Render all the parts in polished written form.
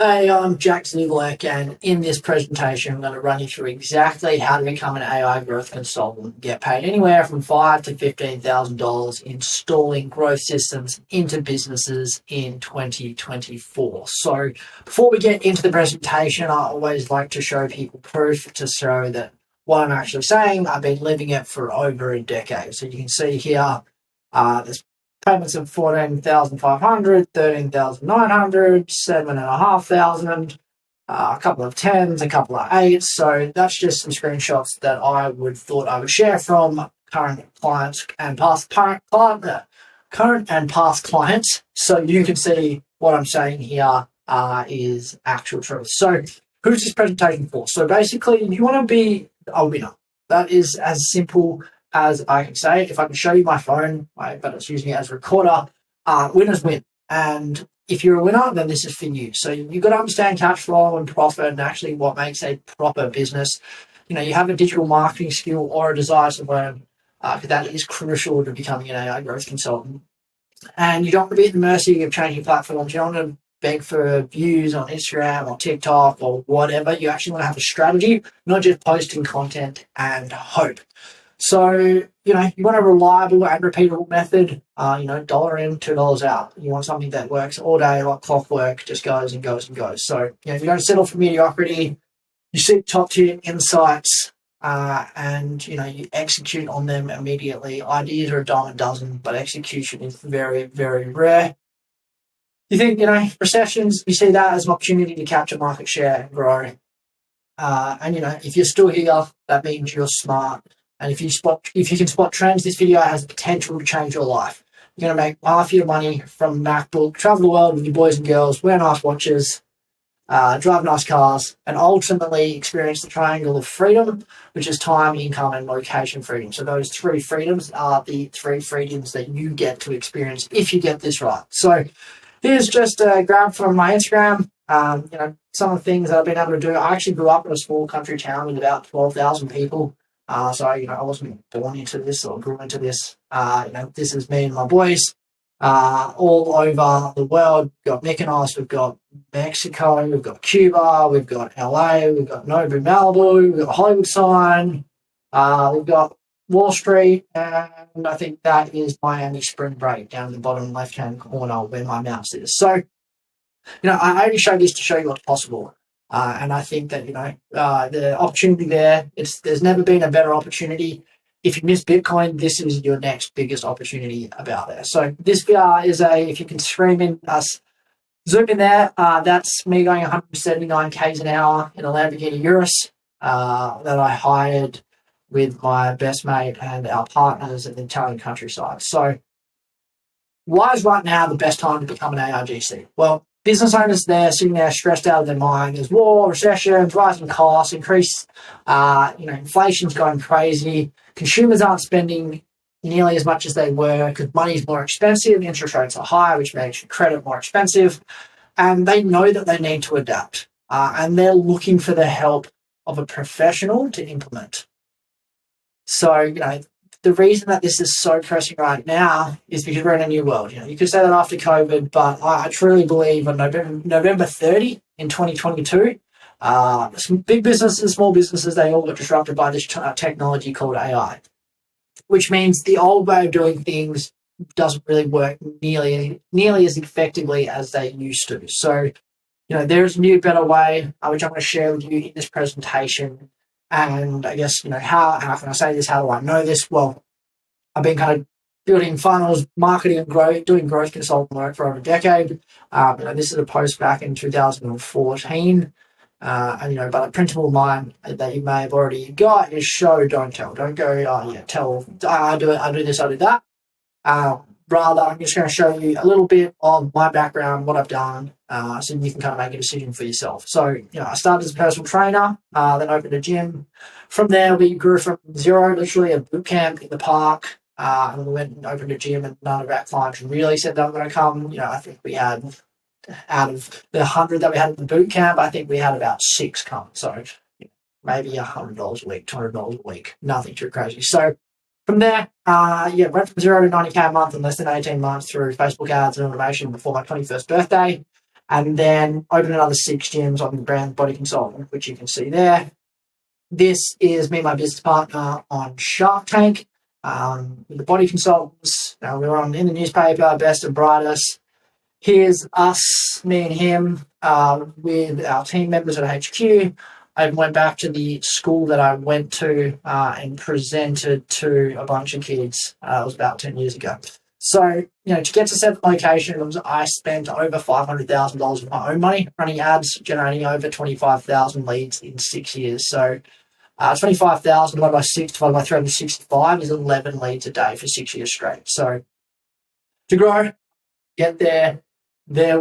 Hey, I'm Jack Zivlek, and in this presentation, I'm going to run you through exactly how to become an AI growth consultant, get paid anywhere from $5,000 to $15,000 installing growth systems into businesses in 2024. So, before we get into the presentation, I always like to show people proof to show that what I'm actually saying, I've been living it for over a decade. So, you can see here, there's payments of 14,500, 13,900, 7,500, a couple of tens, a couple of eights. So that's just some screenshots that I would thought I would share from current clients and past current and past clients. So you can see what I'm saying here is actual truth. So who's this presentation for? So basically, you want to be a winner. That is as simple as I can say. If I can show you my phone, but it's using it as a recorder, winners win. And if you're a winner, then this is for you. So you've got to understand cash flow and profit and actually what makes a proper business. You know, you have a digital marketing skill or a desire to learn, because that is crucial to becoming an AI growth consultant. And you don't want to be at the mercy of changing platforms. You don't want to beg for views on Instagram or TikTok or whatever. You actually want to have a strategy, not just posting content and hope. So, you want a reliable and repeatable method, dollar in, $2 out. You want something that works all day like clockwork, just goes and goes and goes. So, you don't settle for mediocrity, you seek top tier insights, and, you execute on them immediately. Ideas are a dime a dozen, but execution is very, very rare. You think, recessions, you see that as an opportunity to capture market share and grow. And, if you're still here, that means you're smart. And if you can spot trends, this video has the potential to change your life. You're going to make half your money from MacBook, travel the world with your boys and girls, wear nice watches, drive nice cars, and ultimately experience the triangle of freedom, which is time, income, and location freedom. So those three freedoms are the three freedoms that you get to experience if you get this right. So here's just a grab from my Instagram. Some of the things that I've been able to do. I actually grew up in a small country town with about 12,000 people. So, I wasn't born into this or grew into this. This is me and my boys all over the world. We've got Mykonos, we've got Mexico, we've got Cuba, we've got LA, we've got Nobu, Malibu, we've got Hollywood sign, we've got Wall Street, and I think that is Miami spring break down in the bottom left-hand corner where my mouse is. So, I only show this to show you what's possible. And I think that, the opportunity there's never been a better opportunity. If you miss Bitcoin, this is your next biggest opportunity about there. So this VR is if you can zoom in there, that's me going 179 Ks an hour in a Lamborghini Urus that I hired with my best mate and our partners in the Italian countryside. So why is right now the best time to become an AIGC? Well, business owners there sitting there stressed out of their mind. There's war, recessions, rising costs, inflation's going crazy. Consumers aren't spending nearly as much as they were because money's more expensive, interest rates are high, which makes credit more expensive. And they know that they need to adapt. And they're looking for the help of a professional to implement. So, the reason that this is so pressing right now is because we're in a new world. You could say that after COVID, but I truly believe on November 30 in 2022, some big businesses, small businesses, they all got disrupted by this technology called AI, which means the old way of doing things doesn't really work nearly as effectively as they used to. So, there's a new, better way, which I'm going to share with you in this presentation. And I guess, how can I say this? How do I know this? Well, I've been kind of building funnels, marketing and growth, doing growth consulting work for over a decade. This is a post back in 2014. But a principle of mine that you may have already got is show, don't tell. Don't go, tell, I do this, I do that. Rather, I'm just going to show you a little bit of my background, what I've done, so you can kind of make a decision for yourself. So, I started as a personal trainer, then opened a gym. From there, we grew from zero, literally a boot camp in the park, and we went and opened a gym, and none of our clients really said they were going to come. I think we had, out of the 100 that we had in the boot camp, I think we had about 6 come. So, maybe $100 a week, $200 a week, nothing too crazy. So, from there, went from 0 to 90K a month in less than 18 months through Facebook ads and automation before my 21st birthday. and then open another 6 gyms on the brand Body Consultant, which you can see there. This is me and my business partner on Shark Tank with the Body Consultants. We were in the newspaper, best and brightest. Here's us, me and him, with our team members at HQ. I went back to the school that I went to and presented to a bunch of kids. It was about 10 years ago. So, to get to 7 locations, I spent over $500,000 of my own money running ads, generating over 25,000 leads in 6 years. So, 25,000 divided by 6 divided by 365 is 11 leads a day for 6 years straight. So, to grow, get there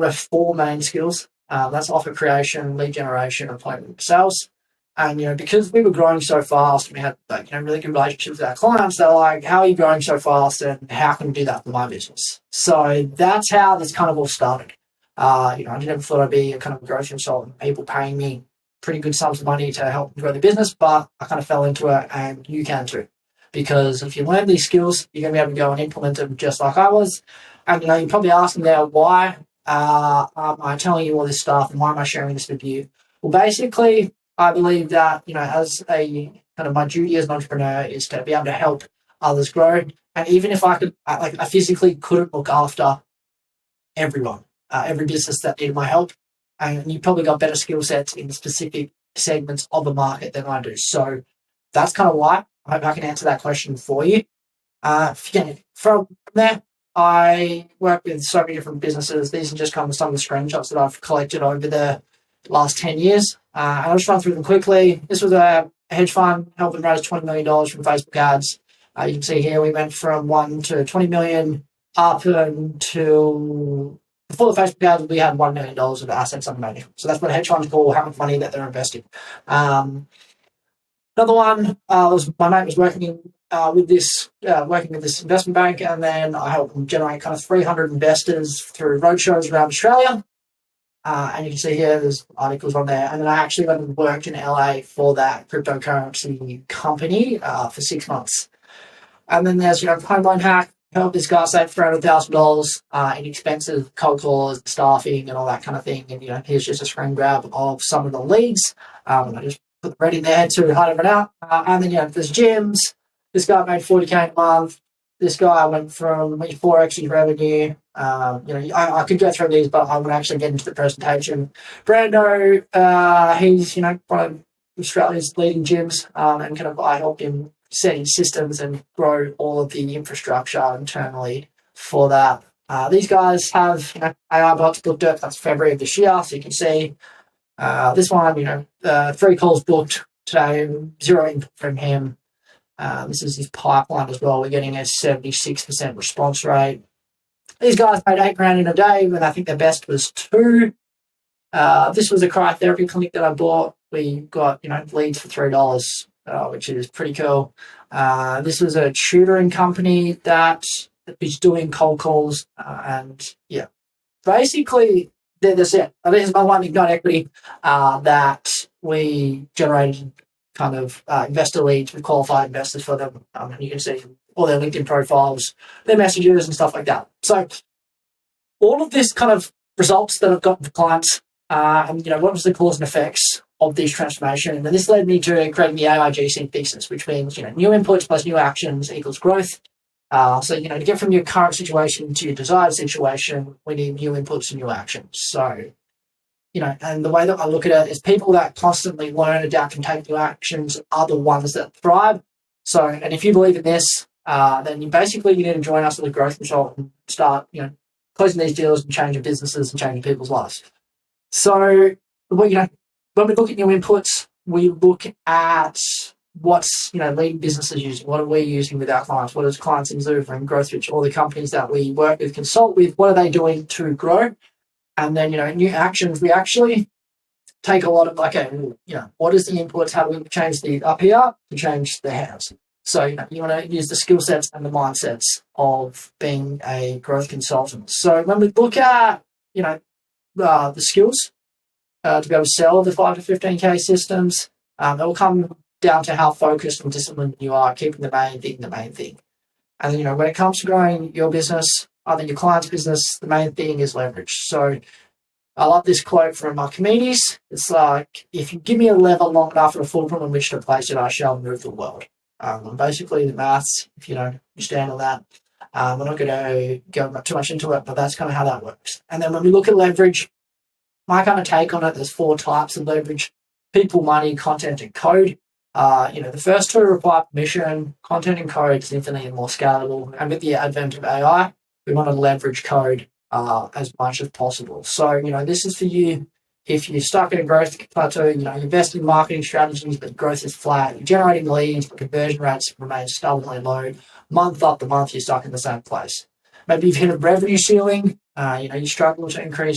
were 4 main skills. That's offer creation, lead generation, and appointment sales. And, because we were growing so fast, we had really good relationships with our clients. They're like, how are you growing so fast and how can we do that for my business? So that's how this kind of all started. I never thought I'd be a kind of growth consultant, people paying me pretty good sums of money to help grow the business, but I kind of fell into it, and you can too. Because if you learn these skills, you're going to be able to go and implement them just like I was. And, you're probably asking there, why am I telling you all this stuff and why am I sharing this with you? Well, basically, I believe that, as a kind of my duty as an entrepreneur is to be able to help others grow. And even if I physically couldn't look after everyone, every business that needed my help, and you probably got better skill sets in specific segments of the market than I do. So that's kind of why I hope I can answer that question for you. From there, I work with so many different businesses. These are just kind of some of the screenshots that I've collected over the last 10 years. And I'll just run through them quickly. This was a hedge fund helping raise $20 million from Facebook ads. You can see here we went from 1 to 20 million up until before the Facebook ads, we had $1 million of assets under management. So that's what hedge funds call how much money that they're investing. Another one was my mate was working with this investment bank, and then I helped them generate kind of 300 investors through roadshows around Australia. And you can see here there's articles on there. And then I actually went and worked in LA for that cryptocurrency company for 6 months. And then there's home loan hack. Help this guy save $300,000 in expensive cold calls, staffing, and all that kind of thing. And here's just a screen grab of some of the leads. I just put the red in there to hide everyone out. And then there's gyms. This guy made $40K a month. This guy went from 4x his revenue. I could go through these, but I would actually get into the presentation. Brando, he's one of Australia's leading gyms, and kind of I helped him setting systems and grow all of the infrastructure internally for that. These guys have AI bots booked it. That's February of this year, so you can see this one. 3 calls booked today, 0 input from him. This is his pipeline as well. We're getting a 76% response rate. These guys paid $8,000 in a day when I think their best was 2. This was a cryotherapy clinic that I bought. We got leads for $3. Which is pretty cool. This was a tutoring company that is doing cold calls, and basically that's it. This is my one Ignite Equity that we generated kind of investor leads with qualified investors for them. And you can see all their LinkedIn profiles, their messages and stuff like that. So all of this kind of results that I've gotten for clients, and what was the cause and effects of this transformation. And this led me to creating the AIGC thesis, which means, new inputs plus new actions equals growth. So, to get from your current situation to your desired situation, we need new inputs and new actions. So, and the way that I look at it is people that constantly learn, adapt, and take new actions are the ones that thrive. So, and if you believe in this, then you need to join us as a growth consultant and start, closing these deals and changing businesses and changing people's lives. So, when we look at new inputs, we look at what's leading businesses using. What are we using with our clients? What is clients in delivering growth, which all the companies that we work with, consult with, what are they doing to grow? And then, new actions, we actually take a lot of, what is the inputs? How do we change the up here to change the hands? So, you want to use the skill sets and the mindsets of being a growth consultant. So when we look at, the skills, to be able to sell the 5 to 15K systems, it will come down to how focused and disciplined you are, keeping the main thing. And then, when it comes to growing your business, either your client's business, the main thing is leverage. So I love this quote from Archimedes. It's like, if you give me a lever long enough and a fulcrum on which to place it, I shall move the world. Basically, the maths, if you don't understand all that, we're not going to go too much into it, but that's kind of how that works. And then when we look at leverage, my kind of take on it, there's 4 types of leverage: people, money, content, and code. The first 2 require permission. Content and code is infinitely more scalable. And with the advent of AI, we want to leverage code as much as possible. So, this is for you. If you're stuck in a growth plateau, you invest in marketing strategies, but growth is flat. You're generating leads, but conversion rates remain stubbornly low. Month after month, you're stuck in the same place. Maybe you've hit a revenue ceiling. You struggle to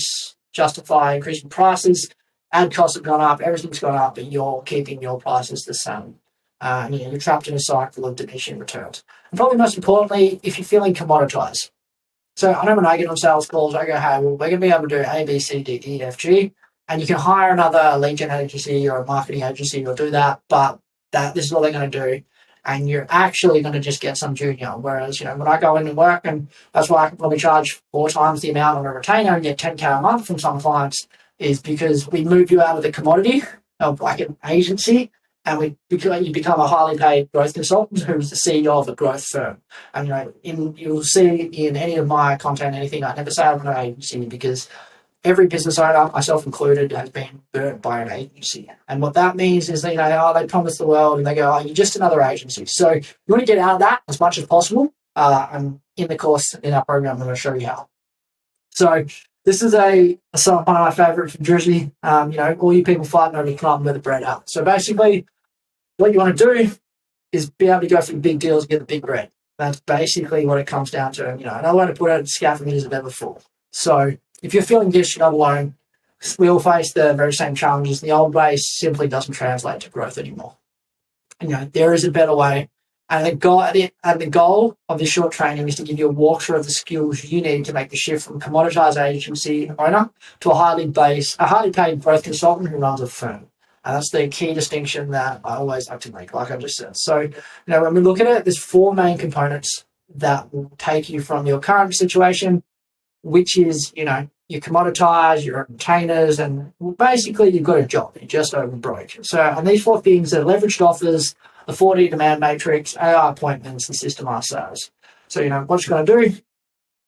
justify increasing prices. Ad costs have gone up, everything's gone up, but you're keeping your prices the same. You're trapped in a cycle of diminishing returns. And probably most importantly, if you're feeling commoditized. So I know when I get on sales calls, I go, hey, well, we're going to be able to do A, B, C, D, E, F, G, and you can hire another lead gen agency or a marketing agency or do that, but this is what they're going to do. And you're actually going to just get some junior. Whereas, when I go in and work, and that's why I can probably charge 4 times the amount on a retainer and get 10K a month from some clients, is because we move you out of the commodity of like an agency, and you become a highly paid growth consultant who's the CEO of a growth firm. And you'll see in any of my content, anything, I never say I'm an agency, because every business owner, myself included, has been burnt by an agency. And what that means is that, they promise the world and they go, you're just another agency. So you want to get out of that as much as possible. And in the course, in our program, I'm going to show you how. So this is a song, one of my favorites from Jersey. All you people fighting over the club where the bread out. So basically, what you want to do is be able to go for the big deals and get the big bread. That's basically what it comes down to. Another way to put it, scaffolding is never full. So if you're feeling this, you're not alone. We all face the very same challenges. The old way simply doesn't translate to growth anymore. There is a better way. And the goal of this short training is to give you a walkthrough of the skills you need to make the shift from commoditized agency owner to a highly paid growth consultant who runs a firm. And that's the key distinction that I always like to make, like I just said. So, when we look at it, there's 4 main components that will take you from your current situation, which is, you're commoditized, you're on retainers, and basically you've got a job. You're just over broke. So, and these 4 things are leveraged offers, the 4D demand matrix, AI appointments, and systemized sales. So, what you're going to do,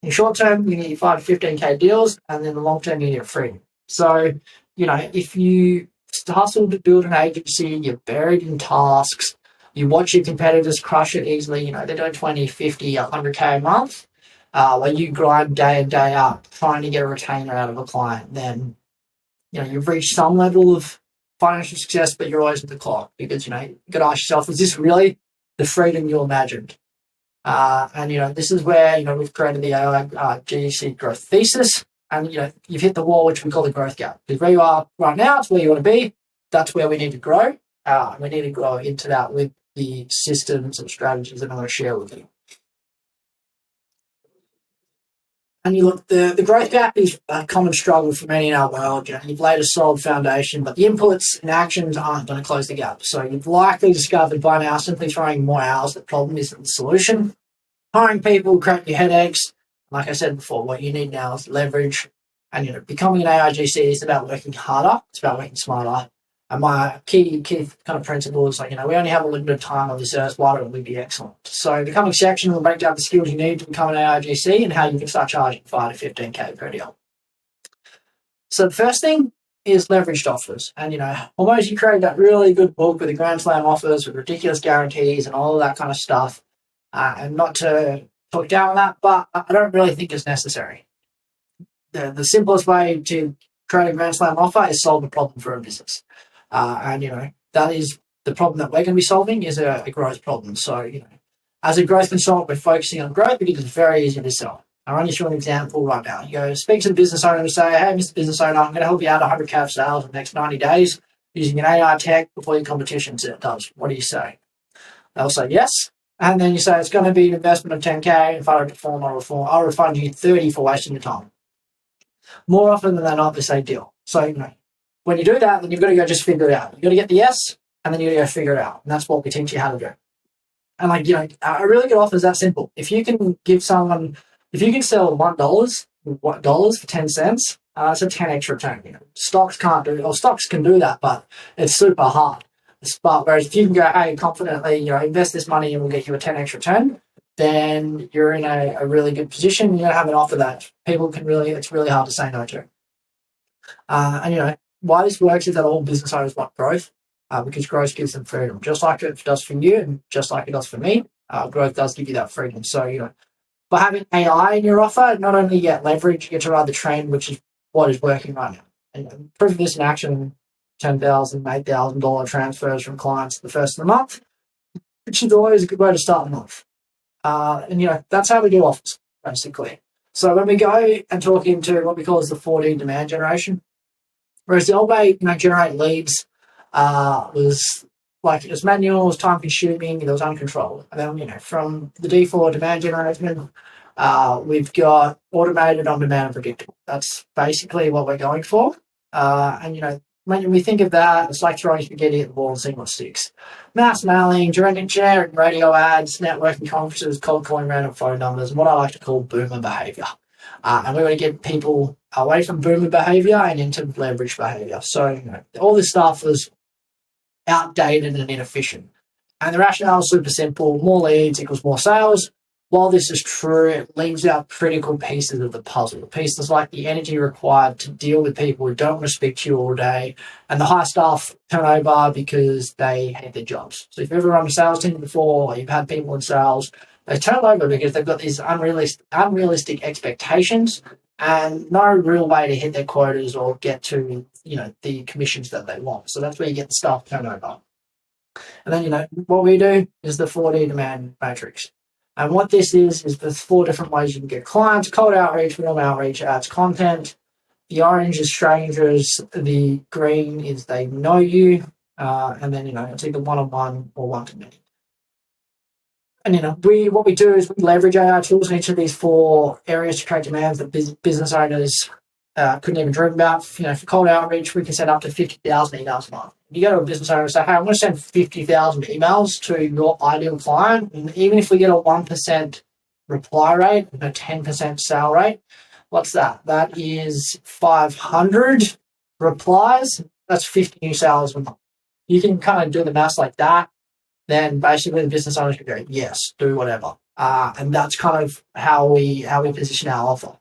in short term, you need 5 to 15K deals, and then the long term, you need freedom. So, if you hustle to build an agency, you're buried in tasks, you watch your competitors crush it easily, they're doing 20, 50, 100K a month, while you grind day in, day out, trying to get a retainer out of a client, then, you've reached some level of financial success, but you're always at the clock because, you've got to ask yourself, is this really the freedom you imagined? And this is where, we've created the AIGC growth thesis. And, you've hit the wall, which we call the growth gap. Because where you are right now, it's where you want to be. That's where we need to grow. We need to grow into that with the systems and strategies that I'm going to share with you. And you look, the growth gap is a common struggle for many in our world. You've laid a solid foundation, but the inputs and actions aren't going to close the gap. So you've likely discovered by now simply throwing more hours, the problem isn't the solution. Hiring people, creating your headaches. Like I said before, what you need now is leverage. And, becoming an AIGC is about working harder. It's about working smarter. And my key kind of principle is we only have a limited time on this earth. Why don't we be excellent? So the coming section will break down the skills you need to become an AIGC and how you can start charging 5 to 15K per deal. So the first thing is leveraged offers. And, almost you create that really good book with the grand slam offers with ridiculous guarantees and all of that kind of stuff. And not to talk down on that, but I don't really think it's necessary. The simplest way to create a grand slam offer is solve a problem for a business. And that is the problem that we're going to be solving is a growth problem. So, as a growth consultant, we're focusing on growth because it's very easy to sell. I'll run you through an example right now. You go speak to the business owner and say, hey, Mr. Business Owner, I'm going to help you out 100K of sales in the next 90 days using an AI tech before your competition does. What do you say? They'll say yes. And then you say it's going to be an investment of 10K. If I don't perform, I'll refund you 30 for wasting your time. More often than not, they say deal. So, when you do that, then you've got to go just figure it out. You've got to get the yes, and then you've got to go figure it out. And that's what we teach you how to do. And a really good offer is that simple. If you can sell $1 for 10 cents, It's a 10x return. Stocks can't do, or stocks can do that, but it's super hard. But whereas if you can go, hey, confidently, invest this money and we'll get you a 10x return, then you're in a really good position. You're going to have an offer that people can really, it's really hard to say no to. And why this works is that all business owners want growth, because growth gives them freedom, just like it does for you and just like it does for me. Growth does give you that freedom. So, by having AI in your offer, not only you get leverage, you get to ride the trend, which is what is working right now. And proof of this in action, $10,000, $8,000 transfers from clients the first of the month, which is always a good way to start the month. And that's how we do offers, basically. So when we go and talk into what we call as the 4D demand generation, whereas the old way, generate leads was like it was manual, it was time consuming, it was uncontrolled. And then, from the D4 demand generation, we've got automated, on demand, and predictable. That's basically what we're going for. And when we think of that, it's like throwing spaghetti at the wall and seeing what sticks. Mass mailing, generating radio ads, networking conferences, cold calling random phone numbers, and what I like to call boomer behavior. And we want to get people away from boomer behavior and into leverage behavior. So, all this stuff was outdated and inefficient. And the rationale is super simple. More leads equals more sales. While this is true, it leaves out critical pieces of the puzzle. Pieces like the energy required to deal with people who don't want to speak to you all day, and the high staff turnover because they hate their jobs. So if you've ever run a sales team before, or you've had people in sales, they turn over because they've got these unrealistic expectations and no real way to hit their quotas or get to the commissions that they want. So that's where you get the staff turnover. And then what we do is the 4D demand matrix. And what this is there's 4 different ways you can get clients: cold outreach, warm outreach, ads, content. The orange is strangers. The green is they know you. And then, it's either one-on-one or one-to-many. And, what we do is we leverage AI tools in each of these 4 areas to create demands that business owners couldn't even dream about. For cold outreach, we can send up to 50,000 emails a month. You go to a business owner and say, hey, I'm going to send 50,000 emails to your ideal client. And even if we get a 1% reply rate and a 10% sale rate, what's that? That is 500 replies. That's 50 new sales a month. You can kind of do the math like that. Then basically the business owners can go, yes, do whatever. And that's kind of how we position our offer.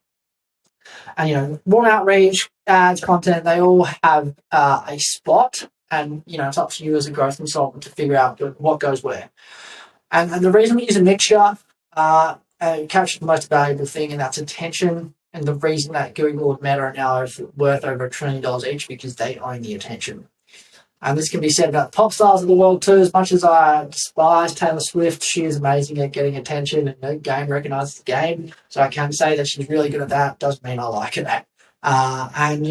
And, warm outreach, ads, content, they all have a spot. And, it's up to you as a growth consultant to figure out what goes where. And the reason we use a mixture captures the most valuable thing, and that's attention. And the reason that Google and Meta are now worth over $1 trillion each, because they own the attention. And this can be said about pop stars of the world too. As much as I despise Taylor Swift, she is amazing at getting attention, and the game recognizes the game. So I can say that she's really good at that. Doesn't mean I like it. And,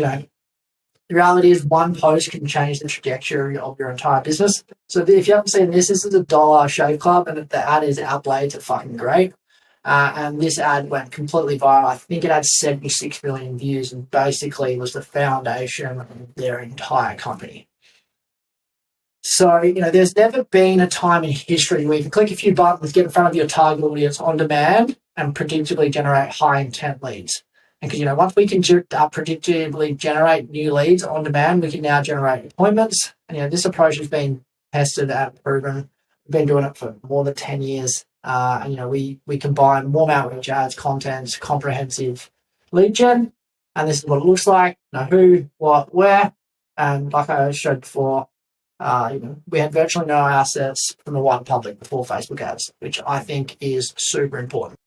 the reality is one post can change the trajectory of your entire business. So if you haven't seen this is a Dollar Shave Club, and the ad is our blades are fucking great. And this ad went completely viral. I think it had 76 million views and basically was the foundation of their entire company. So, there's never been a time in history where you can click a few buttons, get in front of your target audience on demand, and predictably generate high intent leads. And because, once we can predictably generate new leads on demand, we can now generate appointments. And, this approach has been tested and proven. We've been doing it for more than 10 years. And, we combine warm outreach, ads, content, comprehensive lead gen. And this is what it looks like. Who, what, where. And like I showed before, we had virtually no assets from the wide public before Facebook ads, which I think is super important.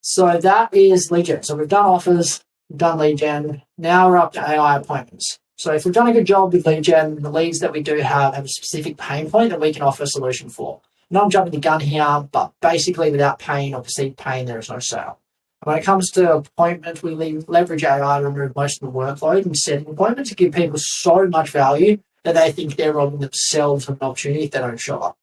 So that is lead gen. So we've done offers, we've done lead gen. Now we're up to AI appointments. So if we've done a good job with lead gen, the leads that we do have a specific pain point that we can offer a solution for. Not I'm jumping the gun here, but basically without pain or perceived pain, there is no sale. When it comes to appointments, we leverage AI to remove most of the workload and setting appointments to give people so much value that they think they're robbing themselves of an opportunity if they don't show up.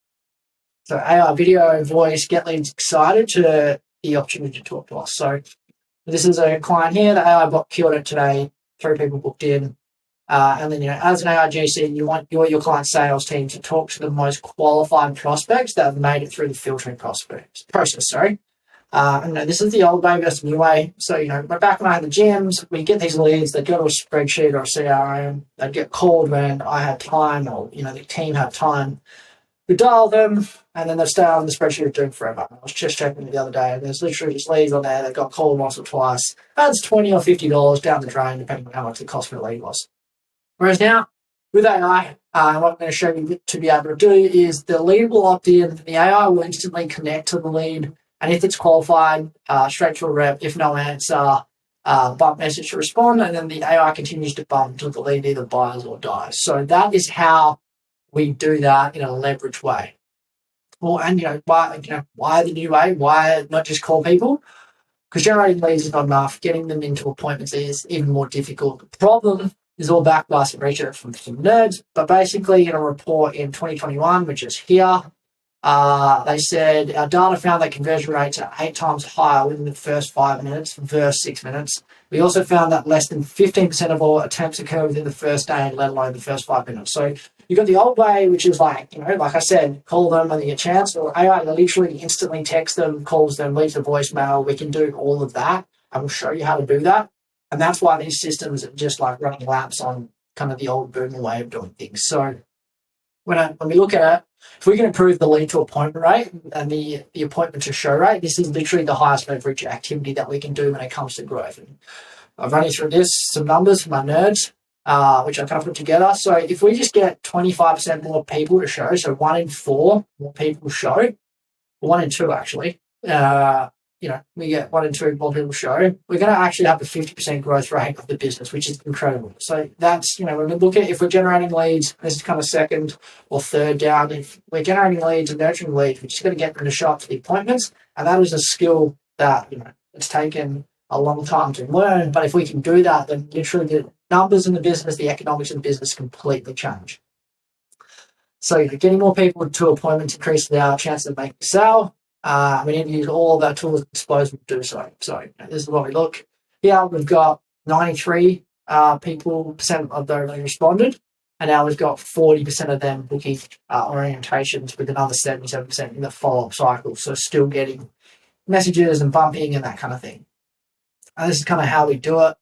So AI, video, voice, get leads excited to the opportunity to talk to us. So this is a client here. The AI bot killed it today. 3 people booked in. And then, as an AIGC, you want your client sales team to talk to the most qualified prospects that have made it through the filtering process. This is the old way versus new way. So, back when I had the gyms, we get these leads, they'd go to a spreadsheet or a CRM, they'd get called when I had time or, the team had time. We dial them, and then they'd stay on the spreadsheet doing forever. I was just checking it the other day, and there's literally just leads on there that got called once or twice. That's $20 or $50 down the drain, depending on how much the cost per lead was. Whereas now, with AI, what I'm going to show you to be able to do is the lead will opt in, the AI will instantly connect to the lead, and if it's qualified, straight to a rep. If no answer, bump message to respond, and then the AI continues to bump until the lead either buys or dies. So that is how we do that in a leverage way. Well, and why the new way? Why not just call people? Because generating leads is not enough. Getting them into appointments is even more difficult. The problem is all backed by some research from some nerds, but basically in a report in 2021, which is here, they said our data found that conversion rates are 8 times higher within the first 5 minutes versus 6 minutes. We also found that less than 15% of all attempts occur within the first day, let alone the first 5 minutes. So you've got the old way, which is like I said, call them when you get a chance, or AI literally instantly text them, calls them, leaves a voicemail. We can do all of that. I will show you how to do that. And that's why these systems are just like running laps on kind of the old boomer way of doing things. So when we look at it, if we can improve the lead to appointment rate and the appointment to show rate, this is literally the highest leverage activity that we can do when it comes to growth. And I've run you through some numbers for my nerds, which I kind of put together. So if we just get 25% more people to show, so 1 in 4 more people show, 1 in 2 actually, we get 1 in 2 more people show, we're going to actually have a 50% growth rate of the business, which is incredible. So that's, when we look at if we're generating leads, this is kind of second or third down. If we're generating leads and nurturing leads, we're just going to get them to show up to the appointments. And that is a skill that, it's taken a long time to learn. But if we can do that, then literally the numbers in the business, the economics of the business completely change. So getting more people to appointments increases our chance of making a sale. We need to use all of our tools at disposal to do so. So this is what we look here. We've got 93% of those responded, and now we've got 40% of them booking orientations, with another 77% in the follow-up cycle. So still getting messages and bumping and that kind of thing. And this is kind of how we do it.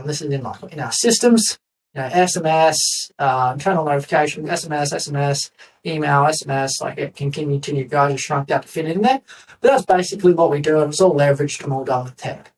This is in our systems. SMS, internal notifications, SMS, email, SMS, it can continue to go and shrunk that to fit in there. But that's basically what we do, and it's all leveraged and all done with tech.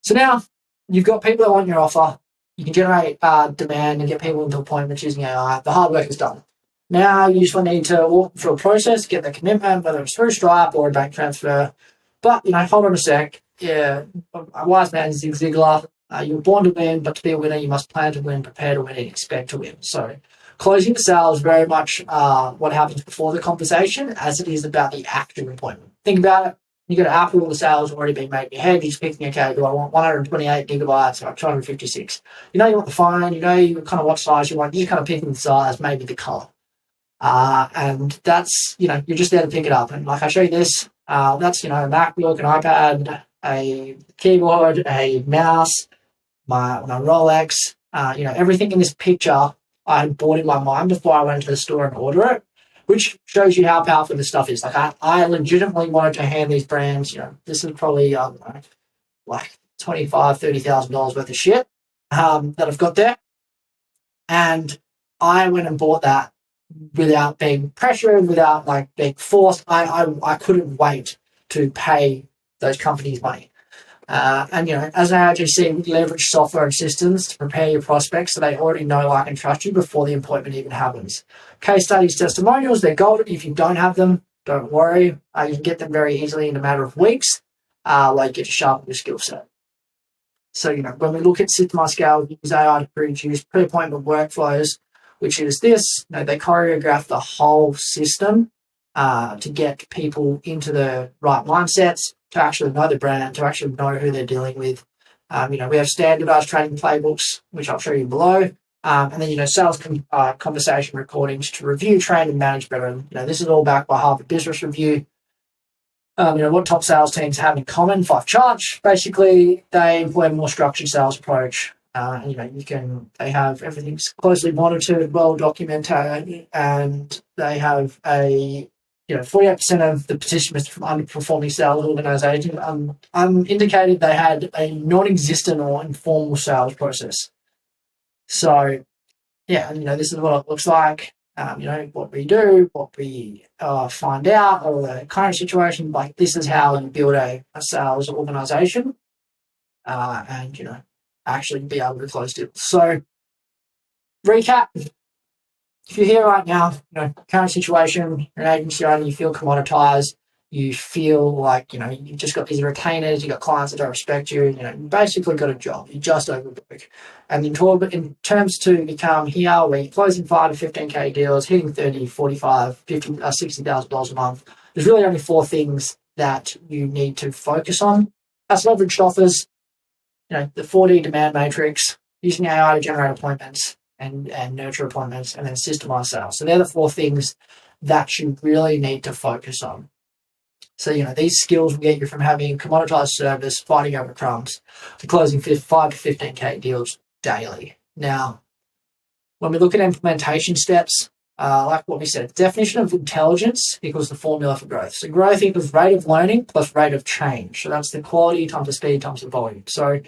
So now you've got people that want your offer. You can generate demand and get people into appointments using AI. The hard work is done. Now you just need to walk through a process, get the commitment, whether it's through Stripe or a bank transfer. But, hold on a sec. Yeah, a wise man, Zig Ziglar. You were born to win, but to be a winner, you must plan to win, prepare to win, and expect to win. So closing the sale is very much what happens before the conversation, as it is about the actual appointment. Think about it. You got Apple, all the sales already been made in your head. You're just picking, okay, do I want 128 gigabytes or 256? You want the phone, you kind of what size you want. You're kind of picking the size, maybe the color. And that's, you're just there to pick it up. And like I show you this, that's, a MacBook, an iPad, a keyboard, a mouse, my Rolex, everything in this picture I had bought in my mind before I went to the store and order it, which shows you how powerful this stuff is. I legitimately wanted to hand these brands, this is probably, $25,000, $30,000 worth of shit that I've got there. And I went and bought that without being pressured, without being forced. I couldn't wait to pay those companies money. As an AIGC, we leverage software and systems to prepare your prospects so they already know, like, and trust you before the appointment even happens. Case studies, testimonials, they're golden. If you don't have them, don't worry. You can get them very easily in a matter of weeks. Get to sharpen your skill set. So, when we look at systemized scale, we use AI to produce pre-appointment workflows, which is this. They choreograph the whole system to get people into the right mindsets, to actually know the brand, to actually know who they're dealing with. We have standardized training playbooks, which I'll show you below. And then, sales conversation recordings to review, train, and manage better. And, this is all backed by Harvard Business Review. What top sales teams have in common? 5 charts. Basically, they employ a more structured sales approach. They have everything's closely monitored, well documented, and they have a 48% of the participants from underperforming sales organizations indicated they had a non-existent or informal sales process. So, yeah, and this is what it looks like. What we do, what we find out, or the current situation. Like, this is how you build a sales organization, and actually be able to close deals. So, recap. If you're here right now, current situation, you're an agency owner, you feel commoditized, you feel like, you've just got these retainers, you've got clients that don't respect you, you basically got a job, you just overbook. And in terms to become here, where you're closing 5 to 15K deals, hitting 30, 45, 50, $60,000 a month, there's really only 4 things that you need to focus on. That's leveraged offers, the 4D demand matrix, using AI to generate appointments, and nurture appointments, and then systemize sales. So they're the 4 things that you really need to focus on. So, these skills will get you from having commoditized service, fighting over crumbs, to closing 5 to 15K deals daily. Now, when we look at implementation steps, like what we said, definition of intelligence equals the formula for growth. So growth equals rate of learning plus rate of change. So that's the quality times the speed times the volume. So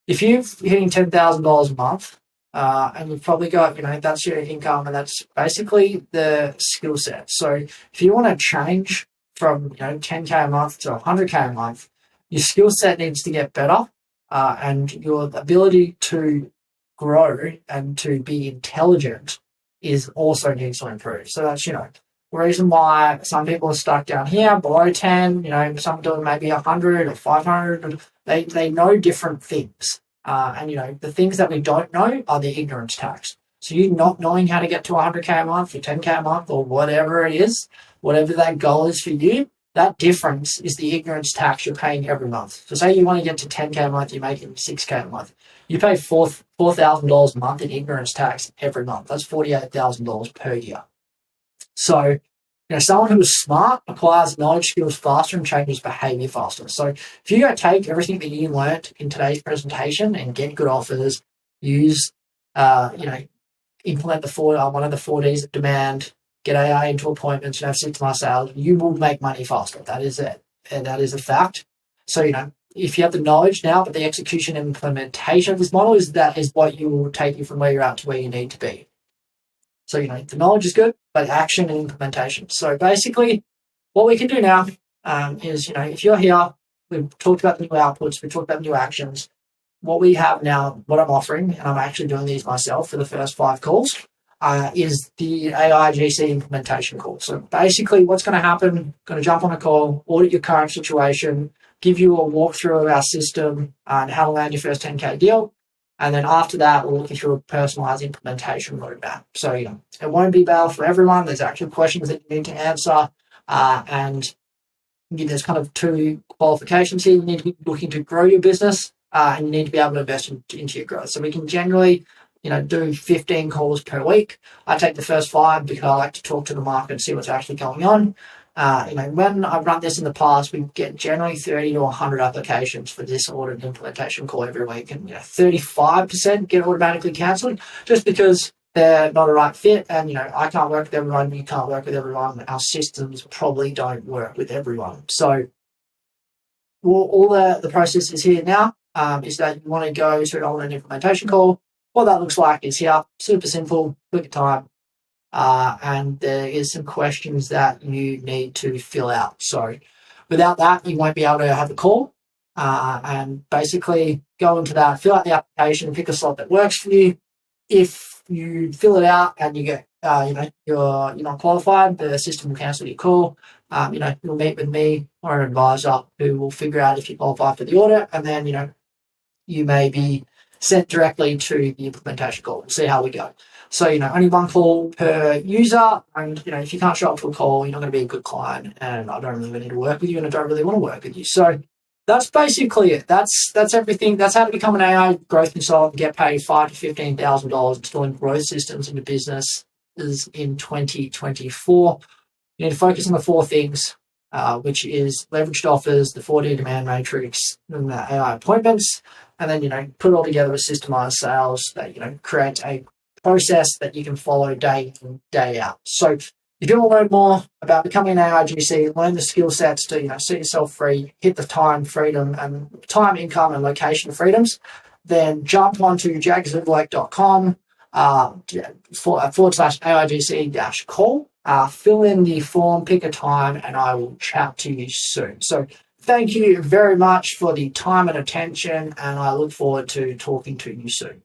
if you're hitting $10,000 a month, and you've probably got, that's your income, and that's basically the skill set. So if you want to change from, 10K a month to 100K a month, your skill set needs to get better, and your ability to grow and to be intelligent also needs to improve. So that's, the reason why some people are stuck down here below 10, some doing maybe 100 or 500. They know different things. And the things that we don't know are the ignorance tax. So you not knowing how to get to 100K a month or 10K a month or whatever it is, whatever that goal is for you, that difference is the ignorance tax you're paying every month. So say you want to get to 10K a month, you're making 6K a month. You pay $4,000 a month in ignorance tax every month. That's $48,000 per year. So, someone who is smart acquires knowledge, skills faster, and changes behavior faster. So if you go take everything that you learned in today's presentation and get good offers, use, implement one of the 4Ds of demand, get AI into appointments, have systemized sales, you will make money faster. That is it. And that is a fact. So, if you have the knowledge now, but the execution and implementation of this model is what will take you from where you're at to where you need to be. So, the knowledge is good, but action and implementation. So basically, what we can do now is, if you're here, we've talked about the new outputs, we've talked about new actions. What we have now, what I'm offering, and I'm actually doing these myself for the first 5 calls, is the AIGC implementation call. So basically, what's going to happen, going to jump on a call, audit your current situation, give you a walkthrough of our system and how to land your first 10K deal. And then after that, we'll look you through a personalized implementation roadmap. So, it won't be bail for everyone. There's actual questions that you need to answer. And there's kind of 2 qualifications here. You need to be looking to grow your business, and you need to be able to invest into your growth. So we can generally, do 15 calls per week. I take the first 5 because I like to talk to the market and see what's actually going on. When I've run this in the past, we get generally 30 to 100 applications for this audit and implementation call every week. And 35% get automatically cancelled just because they're not a right fit. And, I can't work with everyone. You can't work with everyone. Our systems probably don't work with everyone. So all the process is here now, is that you want to go to an audit and implementation call. What that looks like is here. Super simple, quick time. And there is some questions that you need to fill out. So without that, you won't be able to have the call. And basically go into that, fill out the application, pick a slot that works for you. If you fill it out and you get, you're not qualified, the system will cancel your call. You'll meet with me or an advisor who will figure out if you qualify for the audit, and then, you may be sent directly to the implementation call and see how we go. So, only 1 call per user. And, if you can't show up to a call, you're not going to be a good client, and I don't really need to work with you, and I don't really want to work with you. So that's basically it. That's everything. That's how to become an AI growth consultant, get paid $5,000 to $15,000 installing growth systems into businesses in 2024. You need to focus on the 4 things, which is leveraged offers, the 4D demand matrix, and the AI appointments, and then, put it all together with systemized sales that, create a process that you can follow day in, day out. So If you want to learn more about becoming an AIGC, learn the skill sets to set yourself free, hit the time freedom and time, income, and location freedoms, then jump onto jagsintellect.com / AIGC call. Fill in the form, pick a time, and I will chat to you soon. So thank you very much for the time and attention, and I look forward to talking to you soon.